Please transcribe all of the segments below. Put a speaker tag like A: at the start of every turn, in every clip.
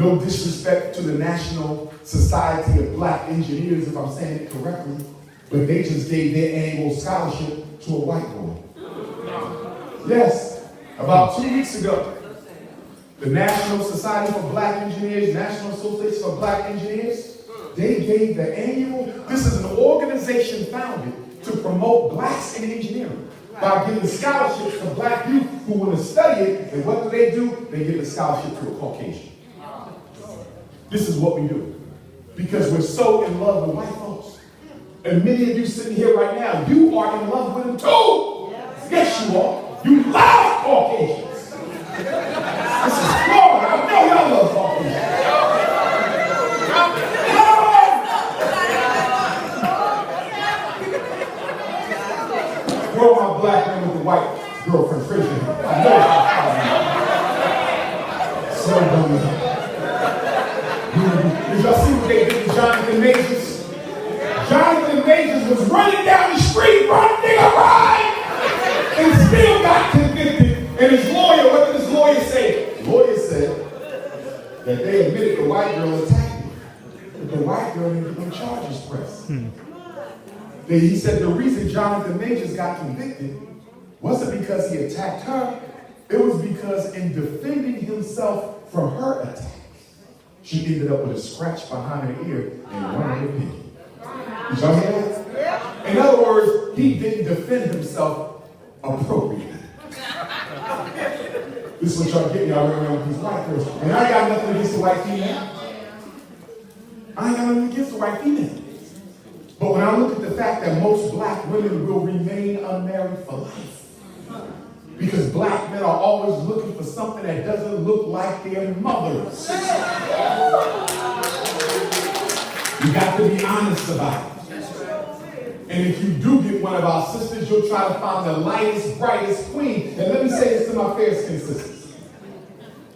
A: No disrespect to the National Society of Black Engineers, if I'm saying it correctly, but they just gave their annual scholarship to a white boy. Yes, about 2 weeks ago, the National Society for Black Engineers, National Association for Black Engineers, they gave the annual, this is an organization founded to promote blacks in engineering by giving scholarships to black youth who want to study it, and what do? They give a scholarship to a Caucasian. This is what we do. Because we're so in love with white folks. And many of you sitting here right now, you are in love with them too. Yes, you are. You love Caucasians. This is Florida. I know y'all love Caucasians. Throw my black man with the white girlfriend prison. I know it's so dumb. Did y'all see what they did to Jonathan Majors? Jonathan Majors was running down the street, running a ride, and still got convicted. And his lawyer, what did his lawyer say? The lawyer said that they admitted the white girl attacked him, but the white girl didn't get no charges pressed. He said the reason Jonathan Majors got convicted wasn't because he attacked her, it was because in defending himself from her attack, she ended up with a scratch behind her ear and one of her pinky. Did y'all hear that? In other words, he didn't defend himself appropriately. This is what y'all get, y'all remember with these white girls. And I ain't got nothing against the white female. I ain't got nothing against the white female. But when I look at the fact that most black women will remain unmarried for life, because black men are always looking for something that doesn't look like their mothers. You got to be honest about it. And if you do get one of our sisters, you'll try to find the lightest, brightest queen. And let me say this to my fair-skinned sisters,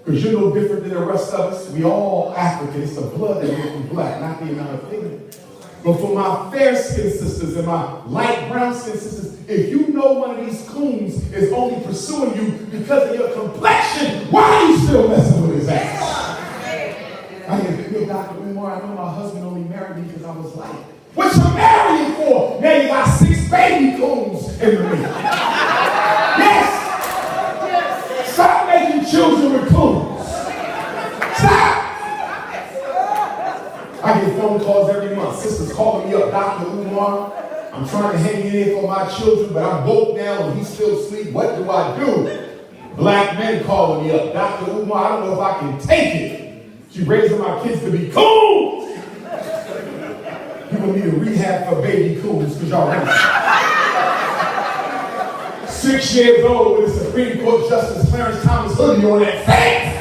A: because you're no different than the rest of us. We all African. It's the blood that makes you black, not the amount of pigment. But for my fair-skinned sisters and my light brown-skinned sisters, if you know one of these coons is only pursuing you because of your complexion, why are you still messing with his ass? I hear Dr. UMAR, I know my husband only married me because I was light. What you marrying for? Now you got 6 baby coons in the middle. Yes! Stop making children with coons. Stop! I get phone calls every month. Sisters calling me up, Dr. UMAR. I'm trying to hang in here for my children, but I'm woke now and he's still asleep. What do I do? Black men calling me up, Dr. UMAR, I don't know if I can take it. She raising my kids to be cool. People need a rehab for baby coons because y'all know. 6 years old with a Supreme Court Justice Clarence Thomas hoodie on that face.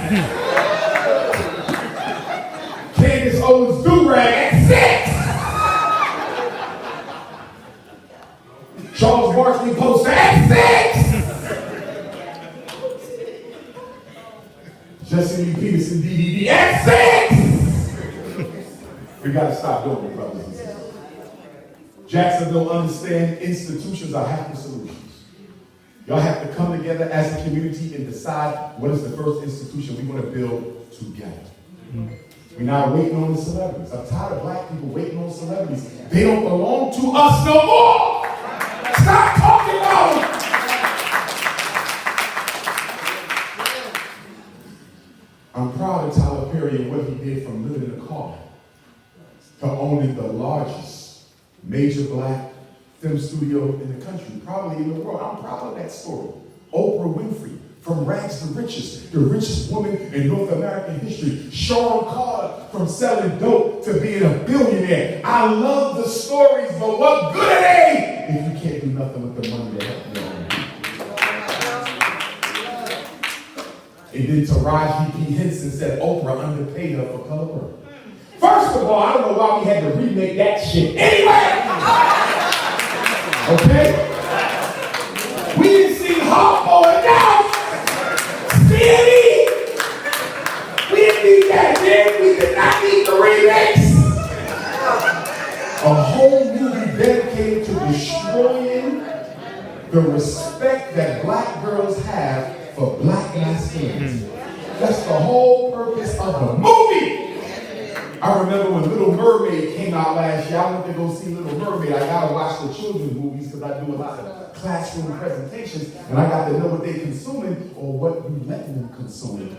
A: Candace Owens do-rag at 6. Charles Barkley poster at 6. Jesse Lee Peterson DVD at 6. We gotta stop doing it, brothers and sisters. Jackson don't understand institutions are half the solutions. Y'all have to come together as a community and decide what is the first institution we want to build together. We're not waiting on the celebrities. I'm tired of black people waiting on celebrities. They don't belong to us no more. Stop talking about them. I'm proud of Tyler Perry and what he did from living in a car to owning the largest major black film studio in the country, probably in the world. I'm proud of that story. Oprah Winfrey, from rags to riches, the richest woman in North American history. Sean Carter, from selling dope to being a billionaire. I love the stories, but what good are they if you can't do nothing with the money they have? And then Taraji P. Henson said Oprah underpaid her for color work. First of all, I don't know why we had to remake that shit anyway. Okay? We didn't see Harpo enough. CD. We didn't need that then. We did not need the remix. A whole movie dedicated to destroying the respect that black girls have for black masculinity. That's the whole purpose of the movie. I remember when Little Mermaid came out last year. I went to go see Little Mermaid. I got to watch the children's movies because I do a lot of classroom presentations, and I got to know what they're consuming or what you letting them consume.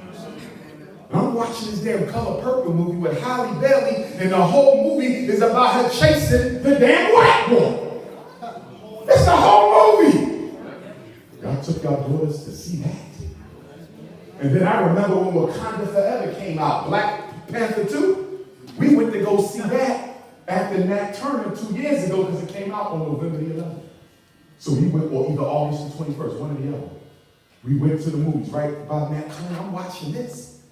A: And I'm watching this damn Color Purple movie with Halle Bailey, and the whole movie is about her chasing the damn white boy. That's the whole movie. Y'all took your daughters to see that. And then I remember when Wakanda Forever came out, Black Panther 2. We went to go see that after Nat Turner 2 years ago because it came out on November the 11th. So we went, or either August the 21st, one or the other. We went to the movies right about Nat Turner. I'm watching this.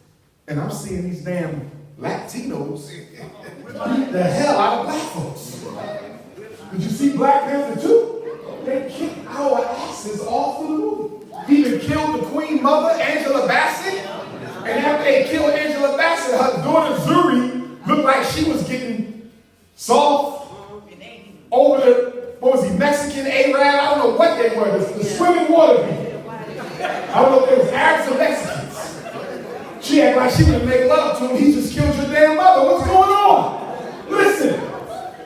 A: And I'm seeing these damn Latinos beat the hell out of black folks. Did you see Black Panther 2? They kicked our asses off of the movie. Even killed the Queen Mother, Angela Bassett. And after they killed Angela Bassett, her daughter Zuri looked like she was getting soft over the, what was he, Mexican Arab? I don't know what they were, the swimming water people. I don't know if they was Arabs or Mexicans. She acted like she would make love to him. He just killed your damn mother. What's going on? Listen,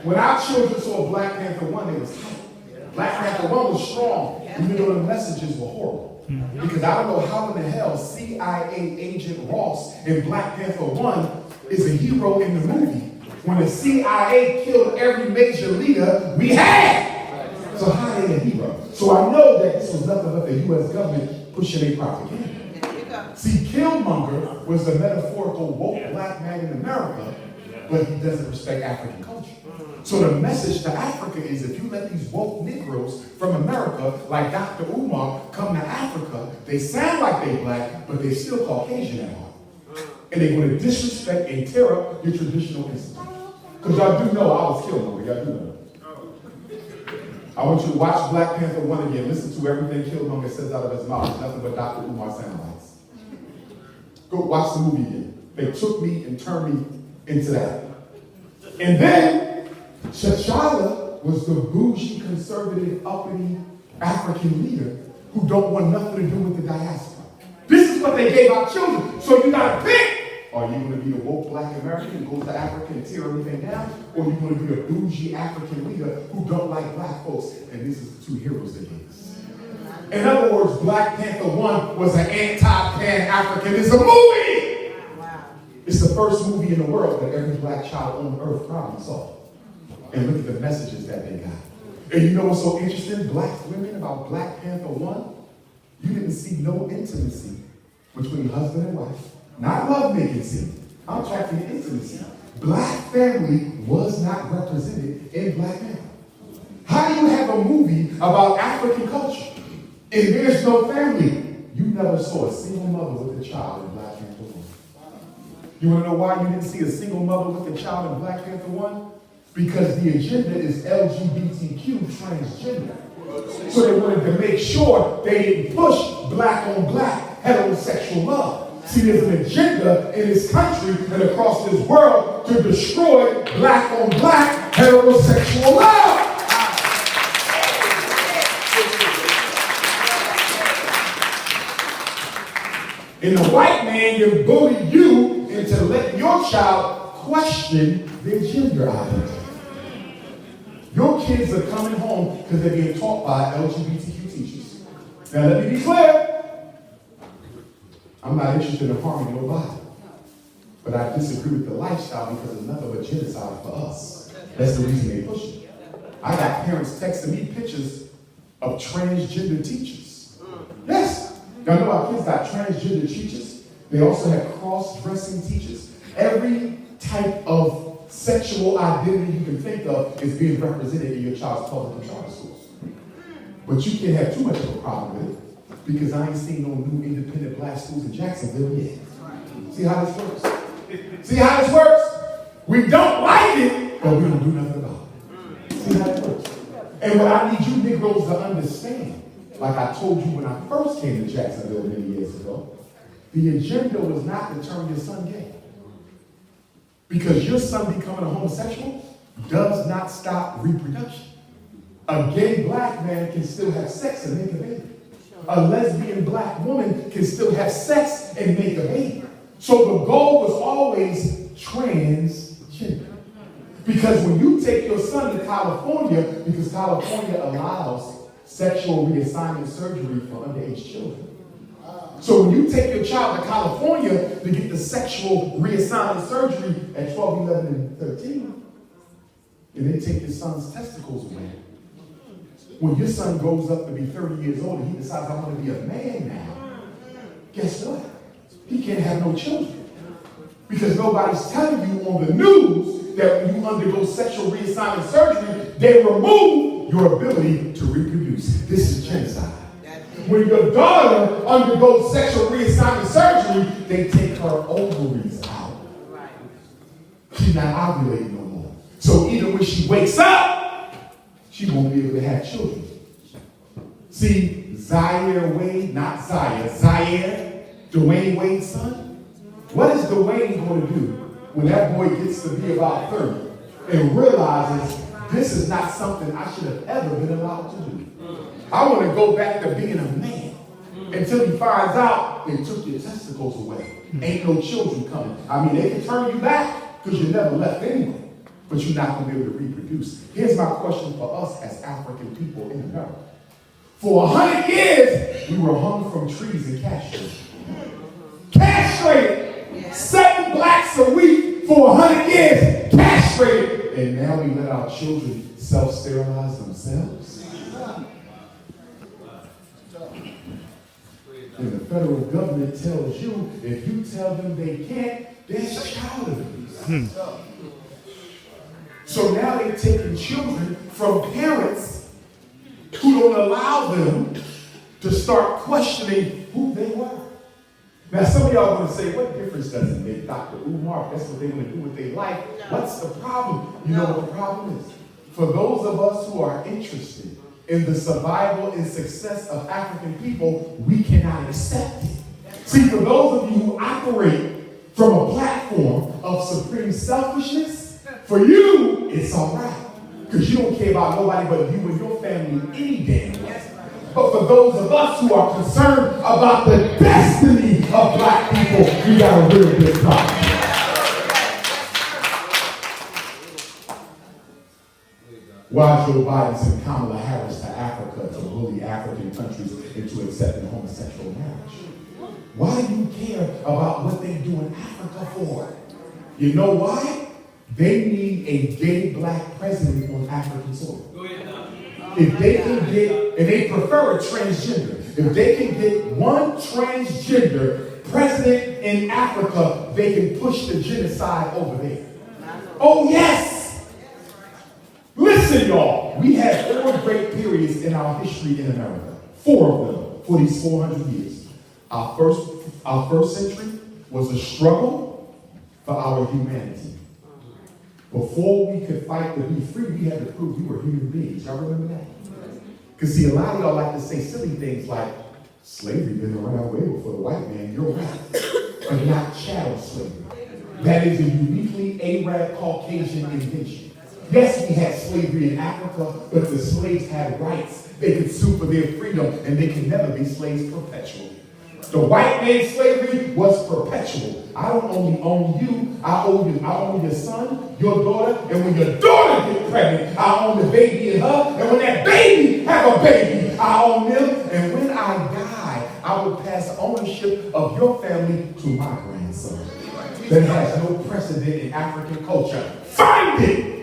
A: when our children saw Black Panther 1, they was hyped. Black Panther 1 was strong, even though the messages were horrible. Because I don't know how in the hell CIA agent Ross in Black Panther 1 is a hero in the movie when the CIA killed every major leader we had. So how are they a hero? So I know that this was nothing but the U.S. government pushing a propaganda. See, Killmonger was the metaphorical woke black man in America, but he doesn't respect African culture. So the message to Africa is if you let these woke Negroes from America, like DR.UMAR, come to Africa, they sound like they black, but they still Caucasian at heart. And they're going to disrespect and tear up your traditional institutions. Because y'all do know I was Killmonger, y'all do know. I want you to watch Black Panther 1 again. Listen to everything Killmonger says out of his mouth. It's nothing but DR.UMAR sound bites. Go watch the movie again. They took me and turned me into that. And then T'Challa was the bougie, conservative, uppity African leader who don't want nothing to do with the diaspora. This is what they gave our children. So you got to pick. Are you going to be a woke black American who goes to Africa and tear everything down? Or are you going to be a bougie African leader who don't like black folks? And this is the two heroes they gave us. In other words, Black Panther 1 was an anti-Pan-Africanism movie. Wow. It's the first movie in the world that every black child on earth probably saw. And look at the messages that they got. And you know what's so interesting? Black women about Black Panther 1, you didn't see no intimacy between husband and wife. Not lovemaking scene. I'm talking intimacy. Black family was not represented in Black Panther. How do you have a movie about African culture and there's no family? You never saw a single mother with a child in Black Panther 1. You want to know why you didn't see a single mother with a child in Black Panther 1? Because the agenda is LGBTQ transgender. So they wanted to make sure they didn't push black on black heterosexual love. See, there's an agenda in this country and across this world to destroy black on black heterosexual love. And the white man can bully you into letting your child question their gender identity. Your kids are coming home because they're being taught by LGBTQ teachers. Now let me be clear. I'm not interested in harming nobody. But I disagree with the lifestyle because it's nothing but genocide for us. That's the reason they push it. I got parents texting me pictures of transgender teachers. Yes. Y'all know our kids got transgender teachers. They also have cross-dressing teachers. Every type of sexual identity you can think of is being represented in your child's public and charter schools. But you can't have too much of a problem with it because I ain't seen no new independent black schools in Jacksonville yet. See how this works? See how this works? We don't like it, but we don't do nothing about it. See how it works? And what I need you Negroes to understand, like I told you when I first came to Jacksonville many years ago, the agenda was not to turn your son gay. Because your son becoming a homosexual does not stop reproduction. A gay black man can still have sex and make a baby. A lesbian black woman can still have sex and make a baby. So the goal was always transgender. Because when you take your son to California, because California allows sexual reassignment surgery for underage children. So when you take your child to California to get the sexual reassignment surgery at 12, 11, and 13, and they take your son's testicles away. When your son grows up to be 30 years old and he decides, I want to be a man now, guess what? He can't have no children. Because nobody's telling you on the news that when you undergo sexual reassignment surgery, they remove your ability to reproduce. This is genocide. When your daughter undergoes sexual reassignment surgery, they take her ovaries out. She's not ovulating no more. So even when she wakes up, she won't be able to have children. See, Zaire Wade, not Zaire, Dwayne Wade's son. What is Dwayne going to do when that boy gets to be about 30 and realizes this is not something I should have ever been allowed to do? I want to go back to being a man until he finds out they took your testicles away. Ain't no children coming. I mean, they can turn you back because you never left anyway, but you're not going to be able to reproduce. Here's my question for us as African people in America. For 100 years, we were hung from trees and castrated. Castrated! 7 blacks a week for 100 years, castrated! And now we let our children self-sterilize themselves? And the federal government tells you, if you tell them they can't, that's child abuse. So now they're taking children from parents who don't allow them to start questioning who they were. Now some of y'all want to say, what difference does it make, DR.UMAR? That's what they want to do what they like. What's the problem? You know what the problem is? For those of us who are interested in the survival and success of African people, we cannot accept it. See, for those of you who operate from a platform of supreme selfishness, for you, it's all right. Because you don't care about nobody but you and your family any damn way. But for those of us who are concerned about the destiny of black people, we got a real big problem. Why Joe Biden sent Kamala Harris to Africa to bully African countries into accepting homosexual marriage? Why do you care about what they do in Africa for? You know why? They need a gay black president on African soil. If they can get, and they prefer a transgender, if they can get one transgender president in Africa, they can push the genocide over there. Oh yes! Listen, y'all, we had 4 great periods in our history in America. 4 of them for these 400 years. Our first century was a struggle for our humanity. Before we could fight to be free, we had to prove we were human beings. Y'all remember that? Because see, a lot of y'all like to say silly things like, slavery been around way before the white man. You're right. But not chattel slavery. That is a uniquely Arab Caucasian invention. Yes, we had slavery in Africa, but the slaves had rights. They could sue for their freedom, and they can never be slaves perpetually. The white man's slavery was perpetual. I don't only own you, I own you. I own your son, your daughter, and when your daughter gets pregnant, I own the baby in her, and when that baby have a baby, I own them, and when I die, I will pass ownership of your family to my grandson. That has no precedent in African culture. Find it!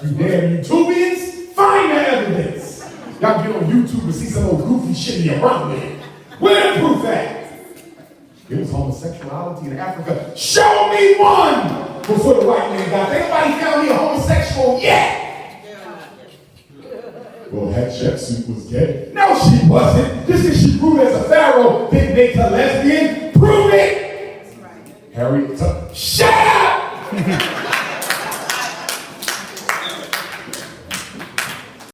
A: You damn YouTubians, find the evidence. Y'all get on YouTube and see some old goofy shit in your run with. Where the proof at? It was homosexuality in Africa. Show me one before the white man got there. Anybody found me a homosexual yet? Well, Hatshepsut was gay. No, she wasn't. Just because she proved as a pharaoh didn't make her lesbian. Prove it. Harriet Tubman. Shut up!